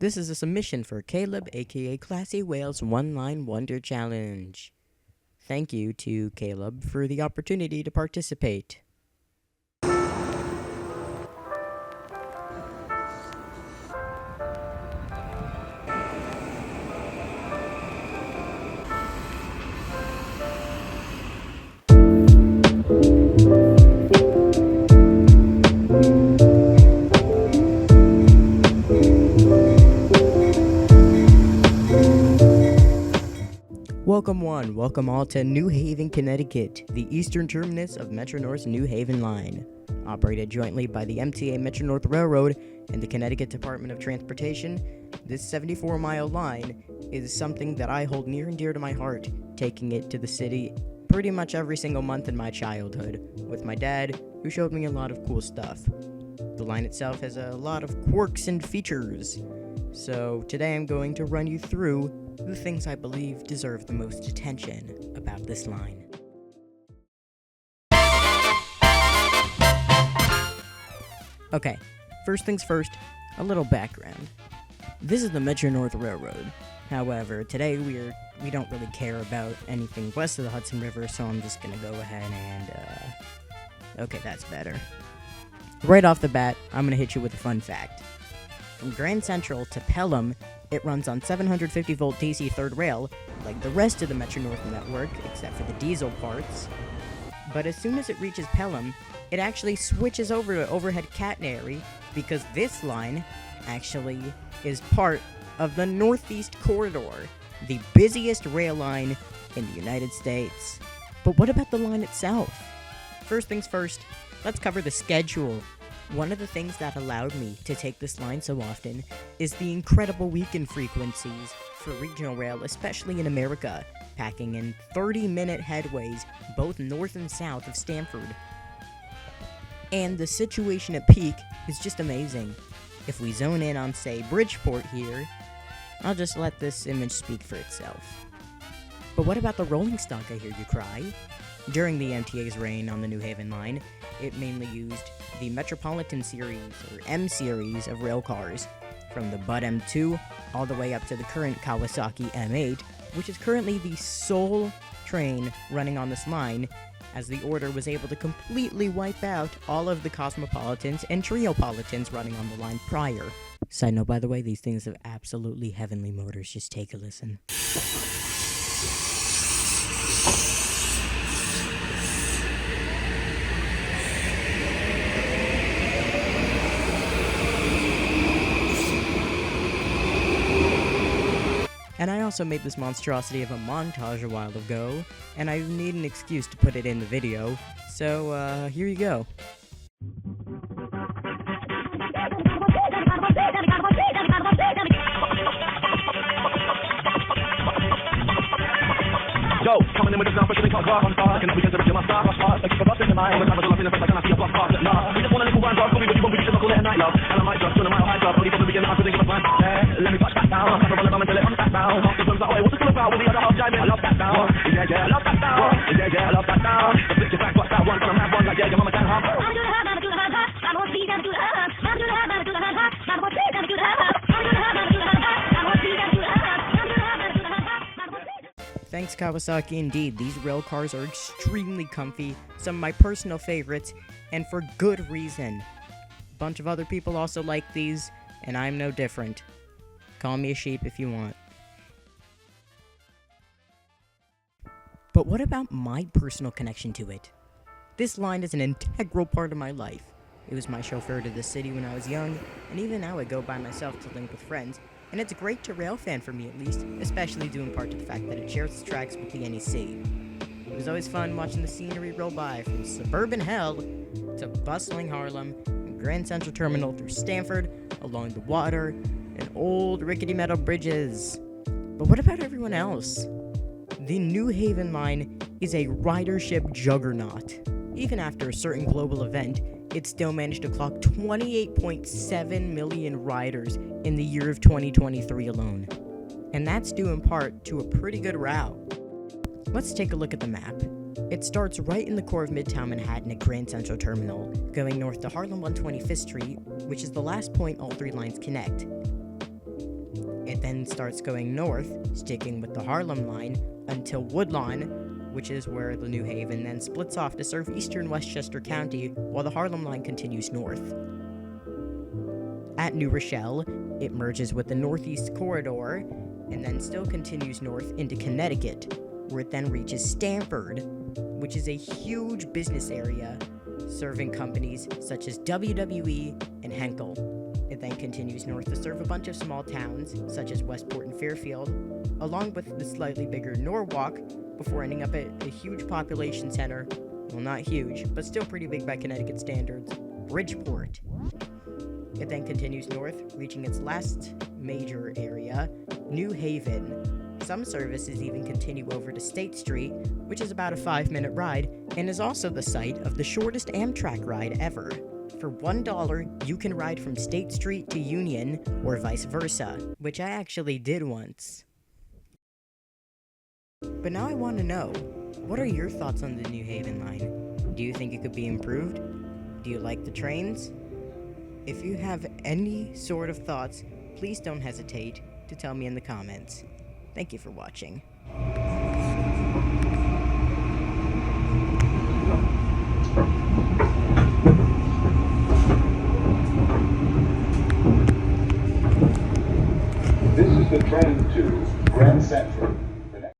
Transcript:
This is a submission for Caleb, aka Classy Whale's One Line Wonder Challenge. Thank you to Caleb for the opportunity to participate. Welcome all to New Haven, Connecticut, the eastern terminus of Metro-North's New Haven line. Operated jointly by the MTA Metro-North Railroad and the Connecticut Department of Transportation, this 74-mile line is something that I hold near and dear to my heart, taking it to the city pretty much every single month in my childhood, with my dad, who showed me a lot of cool stuff. The line itself has a lot of quirks and features, so today I'm going to run you through the things I believe deserve the most attention about this line. Okay, first things first, a little background. This is the Metro-North Railroad. However, today we don't really care about anything west of the Hudson River, so I'm just gonna go ahead and, okay, that's better. Right off the bat, I'm gonna hit you with a fun fact. From Grand Central to Pelham, it runs on 750-volt DC third rail, like the rest of the Metro-North network, except for the diesel parts. But as soon as it reaches Pelham, it actually switches over to overhead catenary, because this line actually is part of the Northeast Corridor, the busiest rail line in the United States. But what about the line itself? First things first, let's cover the schedule. One of the things that allowed me to take this line so often is the incredible weekend frequencies for regional rail, especially in America, packing in 30-minute headways both north and south of Stamford. And the situation at peak is just amazing. If we zone in on, say, Bridgeport here, I'll just let this image speak for itself. But what about the rolling stock, I hear you cry? During the MTA's reign on the New Haven line, it mainly used the Metropolitan Series, or M Series, of rail cars, from the Bud M2 all the way up to the current Kawasaki M8, which is currently the sole train running on this line, as the order was able to completely wipe out all of the Cosmopolitans and Triopolitans running on the line prior. Side note, by the way, these things have absolutely heavenly motors, just take a listen. And I also made this monstrosity of a montage a while ago, and I need an excuse to put it in the video, so here you go. Yo, coming in with the sound, pushing cars on fire. Looking up, we can reach my star, like for busting in my own. I'm in the face, like I see a block past it. Nah, we just want a little rhyme, dog. Call me, but you won't be just a night love. And I might just turn a mile high club. Only for the beginning, I'm thinking of my plan. Yeah, let me touch that down. I'm rolling on until it comes back down. Half the films are what's it all about? With the other half jiving. I love that down. Yeah, I love that down. Yeah, I love that down. The flip your back, watch that one. When I'm have one, like yeah, your mama can hump. Thanks, Kawasaki, indeed. These rail cars are extremely comfy, some of my personal favorites, and for good reason. A bunch of other people also like these, and I'm no different. Call me a sheep if you want. But what about my personal connection to it? This line is an integral part of my life. It was my chauffeur to the city when I was young, and even now I go by myself to link with friends. And it's a great rail fan for me, at least, especially due in part to the fact that it shares its tracks with the NEC. It was always fun watching the scenery roll by from suburban hell to bustling Harlem and Grand Central Terminal through Stamford, along the water, and old rickety metal bridges. But what about everyone else? The New Haven line is a ridership juggernaut. Even after a certain global event, it still managed to clock 28.7 million riders in the year of 2023 alone. And that's due in part to a pretty good route. Let's take a look at the map. It starts right in the core of Midtown Manhattan at Grand Central Terminal, going north to Harlem 125th Street, which is the last point all three lines connect. It then starts going north, sticking with the Harlem line, until Woodlawn, which is where the New Haven then splits off to serve eastern Westchester County, while the Harlem line continues north. At New Rochelle, it merges with the Northeast Corridor, and then still continues north into Connecticut, where it then reaches Stamford, which is a huge business area, serving companies such as WWE and Henkel. It then continues north to serve a bunch of small towns, such as Westport and Fairfield, along with the slightly bigger Norwalk, before ending up at a huge population center, well, not huge, but still pretty big by Connecticut standards, Bridgeport. It then continues north, reaching its last major area, New Haven. Some services even continue over to State Street, which is about a 5-minute ride, and is also the site of the shortest Amtrak ride ever. For $1, you can ride from State Street to Union, or vice versa, which I actually did once. But now I want to know, what are your thoughts on the New Haven line? Do you think it could be improved? Do you like the trains? If you have any sort of thoughts, please don't hesitate to tell me in the comments. Thank you for watching. This is the train to Grand Central.